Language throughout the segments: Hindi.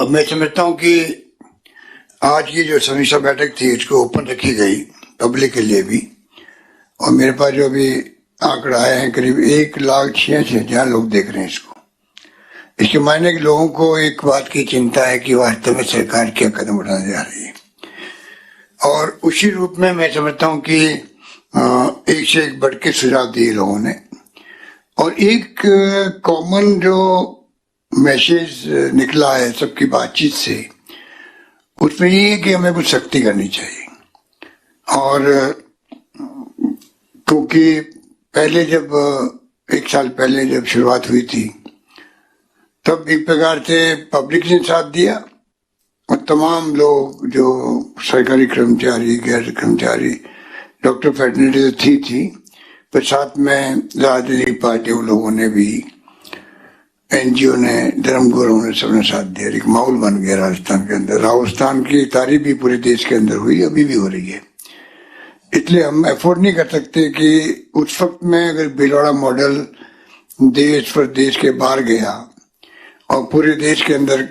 अब मैं समझता हूँ कि आज की जो समीक्षा बैठक थी इसको ओपन रखी गई पब्लिक के लिए भी, और मेरे पास जो अभी आंकड़ा आया है करीब 1,86,000 लोग देख रहे हैं इसको। इसके मायने कि लोगों को एक बात की चिंता है कि वास्तव में सरकार क्या कदम उठाने जा रही है, और उसी रूप में मैं समझता हूँ कि एक से एक बढ़ के सुझाव दिए लोगों ने। और एक कॉमन जो मैसेज निकला है सबकी बातचीत से, उसमें ये है कि हमें कुछ सख्ती करनी चाहिए। और क्योंकि पहले जब 1 साल पहले जब शुरुआत हुई थी तब एक प्रकार से पब्लिक ने साथ दिया और तमाम लोग जो सरकारी कर्मचारी, गैर कर्मचारी, डॉक्टर फैटर्निटी थी, पर साथ में राजनीतिक पार्टियों लोगों ने भी, एनजीओ ने, धर्मगुरुओं ने, सबने साथ दिया। एक माहौल बन गया राजस्थान के अंदर। राजस्थान की तारीफ भी पूरे देश के अंदर हुई, अभी भी हो रही है। इसलिए हम अफोर्ड नहीं कर सकते कि उस वक्त में अगर भीलवाड़ा मॉडल देश प्रदेश के बाहर गया और पूरे देश के अंदर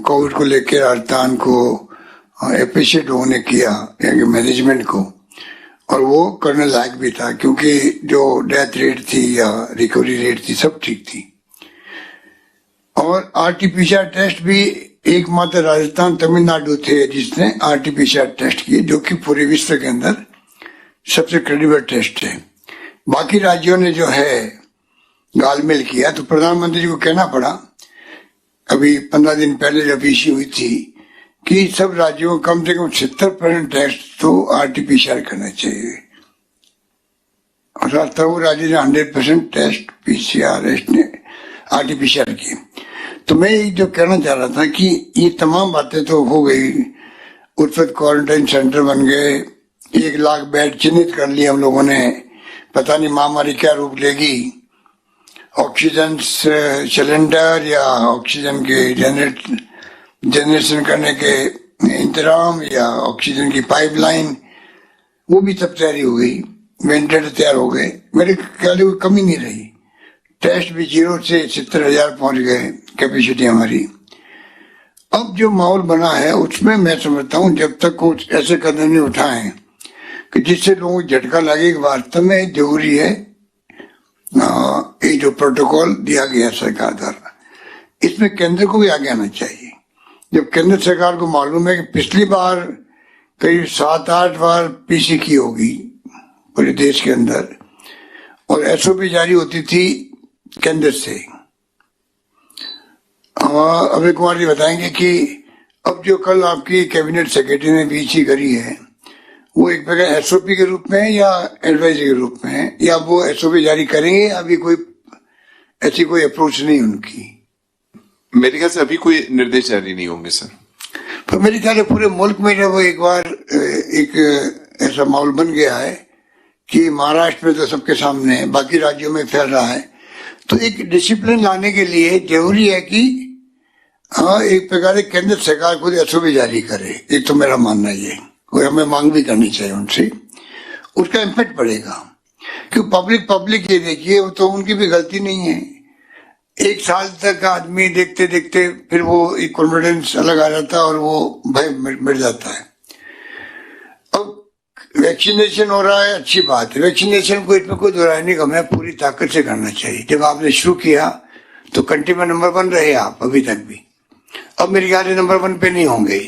कोविड को लेकर राजस्थान को अप्रिशिएट होने किया, यानी मैनेजमेंट को, और वो करने लायक भी था क्योंकि जो डेथ रेट थी या रिकवरी रेट थी सब ठीक थी। और आरटीपीसीआर टेस्ट भी एकमात्र राजस्थान, तमिलनाडु थे जिसने आरटीपीसीआर टेस्ट किए, जो कि पूरे विश्व के अंदर सबसे क्रेडिबल टेस्ट है। बाकी राज्यों ने जो है गालमेल किया, तो प्रधानमंत्री जी को कहना पड़ा अभी 15 दिन पहले जब इश्यू हुई थी कि सब राज्यों को कम से कम 70% टेस्ट तो आरटीपीसीआर करना चाहिए, और वो राज्य ने 100% टेस्ट पीसीआर ने आरटीपीसीआर किए। तो मैं जो कहना चाह रहा था कि ये तमाम बातें तो हो गई, उस वक्त क्वारंटाइन सेंटर बन गए, 1 लाख बेड चिन्हित कर लिए हम लोगों ने, पता नहीं महामारी क्या रूप लेगी, ऑक्सीजन सिलेंडर या ऑक्सीजन के जनरेशन करने के इंतजाम या ऑक्सीजन की पाइपलाइन, वो भी सब तैयारी हो गई, वेंटिलेटर तैयार हो गए, मेरे ख्याल कोई कमी नहीं रही। टेस्ट भी 0 से 70,000 पहुंच गए कैपेसिटी हमारी। अब जो माहौल बना है उसमें मैं समझता हूँ जब तक कुछ ऐसे कदम नहीं उठाएं कि जिससे लोगों को झटका लगे कि वास्तव में जरूरी है ये जो प्रोटोकॉल दिया गया सरकार द्वारा, इसमें केंद्र को भी आगे आना चाहिए। जब केंद्र सरकार को मालूम है कि पिछली बार करीब 7-8 बार पीसी की होगी पूरे देश के अंदर, और एसओपी जारी होती थी केंद्र से। अभय कुमार जी बताएंगे कि अब जो कल आपकी कैबिनेट सेक्रेटरी ने पीसी करी है वो एक प्रकार एसओपी के रूप में है या एडवाइजरी के रूप में है, या वो एसओपी जारी करेंगे? अभी कोई ऐसी कोई अप्रोच नहीं उनकी। मेरे ख्याल से अभी कोई निर्देश जारी नहीं होंगे सर। पर मेरे ख्याल से पूरे मुल्क में जब एक बार एक ऐसा माहौल बन गया है कि महाराष्ट्र में तो सबके सामने है, बाकी राज्यों में फैल रहा है, तो एक डिसिप्लिन लाने के लिए जरूरी है कि एक प्रकार केंद्र सरकार खुद एसओपी जारी करे। एक तो मेरा मानना ये, और हमें मांग भी करनी चाहिए उनसे, उसका इम्पैक्ट पड़ेगा। क्यों पब्लिक ये देखिए, वो तो उनकी भी गलती नहीं है। 1 साल तक आदमी देखते देखते फिर वो एक कॉन्फिडेंस अलग आ जाता है और वो भय मिट जाता है। अब वैक्सीनेशन हो रहा है, अच्छी बात है, वैक्सीनेशन को इसमें कोई दोहराई नहीं, हमें पूरी ताकत से करना चाहिए। जब आपने शुरू किया तो कंट्री में नंबर 1 रहे आप अभी तक भी, अब मेरे ख्याल से नंबर 1 पे नहीं होंगे।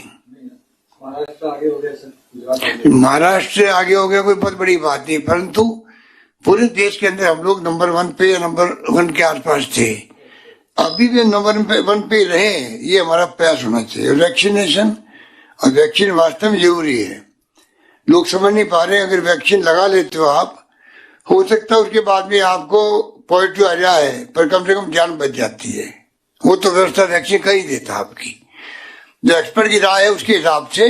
महाराष्ट्र आगे हो गया कोई बहुत बड़ी बात नहीं, परंतु पूरे देश के अंदर हम लोग नंबर 1 पे या नंबर 1 के आसपास थे, अभी भी नंबर 1 पे रहे, ये हमारा प्रयास होना चाहिए। वैक्सीनेशन और वैक्सीन वास्तव में जरूरी है, लोग समझ नहीं पा रहे। अगर वैक्सीन लगा लेते हो आप, हो सकता है उसके बाद में आपको पॉजिटिव आ जाए, पर कम से कम जान बच जाती है। वो तो व्यवस्था वैक्सीन कर ही देता आपकी। जो एक्सपर्ट की राय है उसके हिसाब से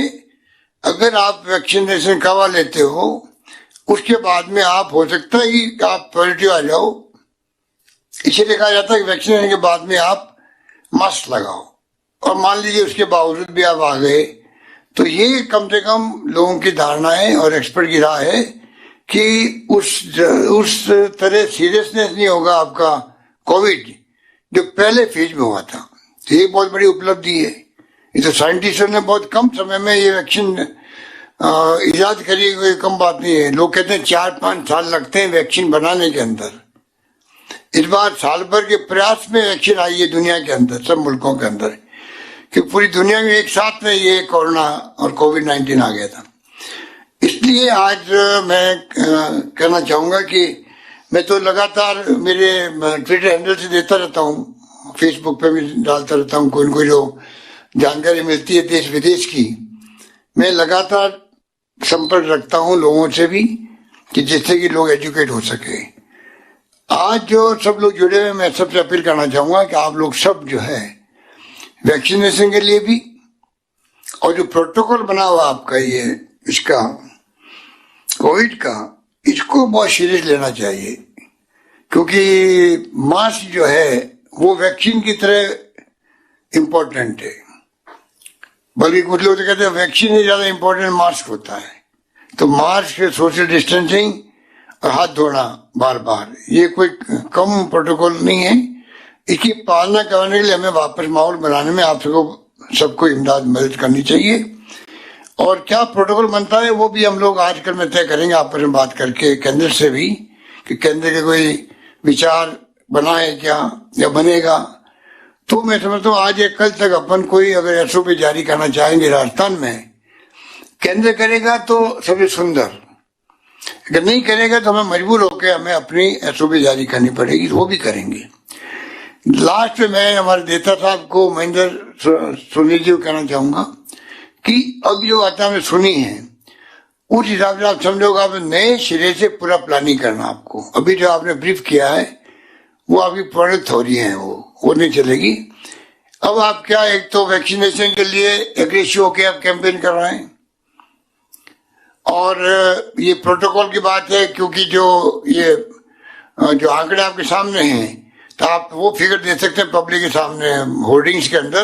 अगर आप वैक्सीनेशन करवा लेते हो, उसके बाद में आप हो सकता है कि आप पॉजिटिव आ जाओ, इसीलिए कहा जाता है कि वैक्सीनेशन के बाद में आप मास्क लगाओ, और मान लीजिए उसके बावजूद भी आप आ गए, तो ये कम से कम लोगों की धारणाएं और एक्सपर्ट की राय है कि उस तरह सीरियसनेस नहीं होगा आपका कोविड जो पहले फेज में हुआ था। तो ये बहुत बड़ी उपलब्धि है। ये तो साइंटिस्टों ने बहुत कम समय में ये वैक्सीन इजाद करी, कोई कम बात नहीं है। लोग कहते हैं 4-5 साल लगते हैं वैक्सीन बनाने के अंदर। इस बार साल भर के प्रयास में वैक्सीन आई है दुनिया के अंदर, सब मुल्कों के अंदर, कि पूरी दुनिया में एक साथ में ये कोरोना और कोविड-19 आ गया था। इसलिए आज मैं कहना चाहूंगा कि मैं तो लगातार मेरे ट्विटर हैंडल से देता रहता हूँ, फेसबुक पे भी डालता रहता हूँ, कोई न कोई जो जानकारी मिलती है देश विदेश की, मैं लगातार संपर्क रखता हूँ लोगों से भी, कि जिससे कि लोग एजुकेट हो सके। आज जो सब लोग जुड़े हुए, मैं सबसे अपील करना चाहूंगा कि आप लोग सब जो है वैक्सीनेशन के लिए भी, और जो प्रोटोकॉल बना हुआ आपका ये इसका कोविड का, इसको बहुत सीरियस लेना चाहिए। क्योंकि मास्क जो है वो वैक्सीन की तरह इम्पोर्टेंट है, बल्कि कुछ लोग तो कहते हैं वैक्सीन ही ज्यादा इम्पोर्टेंट मास्क होता है। तो मास्क, सोशल डिस्टेंसिंग और हाथ धोना बार बार, ये कोई कम प्रोटोकॉल नहीं है। इसकी पालना करने के लिए हमें वापस माहौल बनाने में आप सबको इमदाद मदद करनी चाहिए। और क्या प्रोटोकॉल बनता है वो भी हम लोग आजकल में तय करेंगे आपस में बात करके केंद्र से भी, कि केंद्र के कोई विचार बना है क्या या बनेगा। तो मैं समझता हूँ आज या कल तक अपन कोई अगर एसओपी जारी करना चाहेंगे राजस्थान में, केंद्र करेगा तो सबसे सुंदर, अगर नहीं करेगा तो हमें मजबूर होकर हमें अपनी एसओपी जारी करनी पड़ेगी, तो वो भी करेंगे। लास्ट में मैं हमारे नेता साहब को, महेंद्र सोनी जी को कहना चाहूंगा कि अब जो बातें हमने सुनी है उस हिसाब से आप समझोगे, आप नए सिरे से पूरा प्लानिंग करना आपको। अभी जो आपने ब्रीफ किया है वो आपकी पुरानी थ्योरी है, वो नहीं चलेगी। अब आप क्या, एक तो वैक्सीनेशन के लिए एग्रेसिव होकर आप कैंपेन कर रहे हैं, और ये प्रोटोकॉल की बात है, क्योंकि जो आंकड़े आपके सामने हैं, तो आप वो फिगर दे सकते हैं पब्लिक के सामने होर्डिंग्स के अंदर,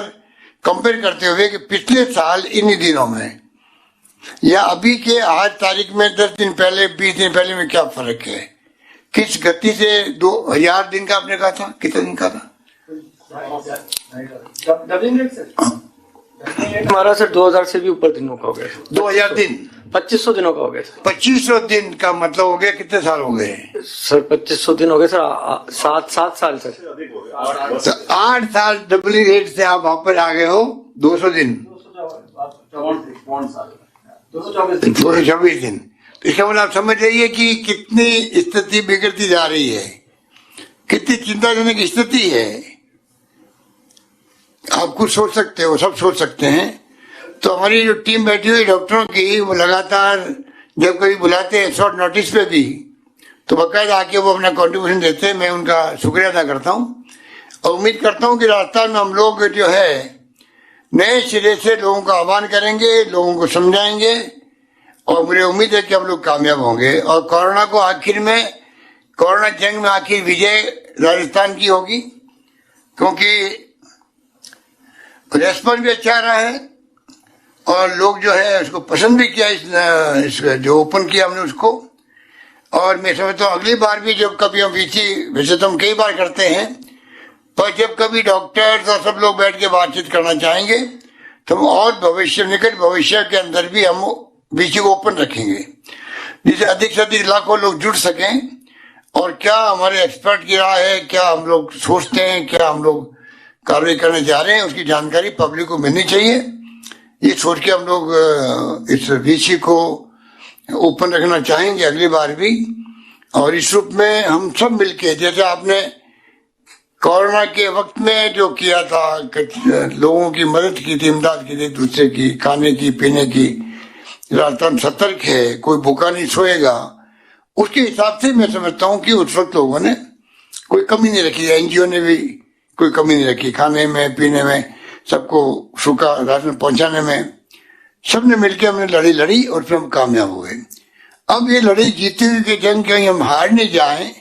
कंपेयर करते हुए कि पिछले साल इन्हीं दिनों में या अभी के आज तारीख में 10 दिन पहले, 20 दिन पहले में क्या फर्क है, किस गति से 2000 दिन का आपने कहा था, कितने दिन का था? हमारा सर 2000 से भी ऊपर दिनों का हो गया। 2000 दिन, 2500 दिनों का हो गया सर। 2500 दिन का मतलब हो गया कितने साल हो गए सर? 2500 दिन हो गए सर, 7 साल सर। तो 8 साल डबलिंग रेट से आप वापस आ गए हो 200 दिन, 224 दिन। तो इसका मतलब आप समझ रहिए कि कितनी स्थिति बिगड़ती जा रही है, कितनी चिंताजनक स्थिति है। आप कुछ सोच सकते हो, सब सोच सकते हैं। तो हमारी जो टीम बैठी हुई डॉक्टरों की, वो लगातार जब कभी बुलाते हैं शॉर्ट नोटिस पे भी, तो बाकायदा आके वो अपना कंट्रीब्यूशन देते हैं। मैं उनका शुक्रिया अदा करता हूँ और उम्मीद करता हूँ कि राजस्थान में हम लोग जो है नए सिरे से लोगों का आह्वान करेंगे, लोगों को समझाएंगे, और मुझे उम्मीद है कि हम लोग कामयाब होंगे। और कोरोना को आखिर में, कोरोना जंग में आखिर विजय राजस्थान की होगी, क्योंकि रेस्पॉन्स भी अच्छा रहा है और लोग जो है उसको पसंद भी किया, इस जो ओपन किया हमने उसको। और मैं समझता हूँ अगली बार भी जब कभी हम वैसे तो हम कई बार करते हैं, पर जब कभी डॉक्टर्स और सब लोग बैठ के बातचीत करना चाहेंगे तो हम और निकट भविष्य के अंदर भी हम वीसी को ओपन रखेंगे, जिससे अधिक से अधिक लाखों लोग जुड़ सकें। और क्या हमारे एक्सपर्ट की राय है, क्या हम लोग सोचते हैं, क्या हम लोग कार्रवाई करने जा रहे हैं, उसकी जानकारी पब्लिक को मिलनी चाहिए। ये सोच के हम लोग इस वीसी को ओपन रखना चाहेंगे अगली बार भी। और इस रूप में हम सब मिलके, जैसे आपने कोरोना के वक्त में जो किया था, लोगों की मदद की थी, इमदाद की थी, दूसरे की, खाने की, पीने की, राजस्थान सतर्क है, कोई भूखा नहीं सोएगा, उसके हिसाब से मैं समझता हूँ कि उस वक्त लोगों ने कोई कमी नहीं रखी, एनजीओ ने भी कोई कमी नहीं रखी, खाने में, पीने में, सबको सूखा राशन पहुंचाने में। सबने मिलकर हमने लड़ी और फिर हम कामयाब हुए। अब ये लड़ी जीती हुई की जंग कहीं हम हार नहीं जाएं,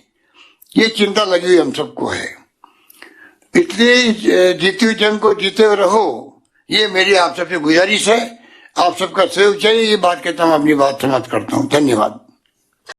ये चिंता लगी हुई हम सबको है। इसलिए जीती हुई जंग को जीते हुए रहो, ये मेरी आप सबसे गुजारिश है। आप सबका सहयोग चाहिए, ये बात कहता हूँ, अपनी बात समाप्त करता हूँ। धन्यवाद।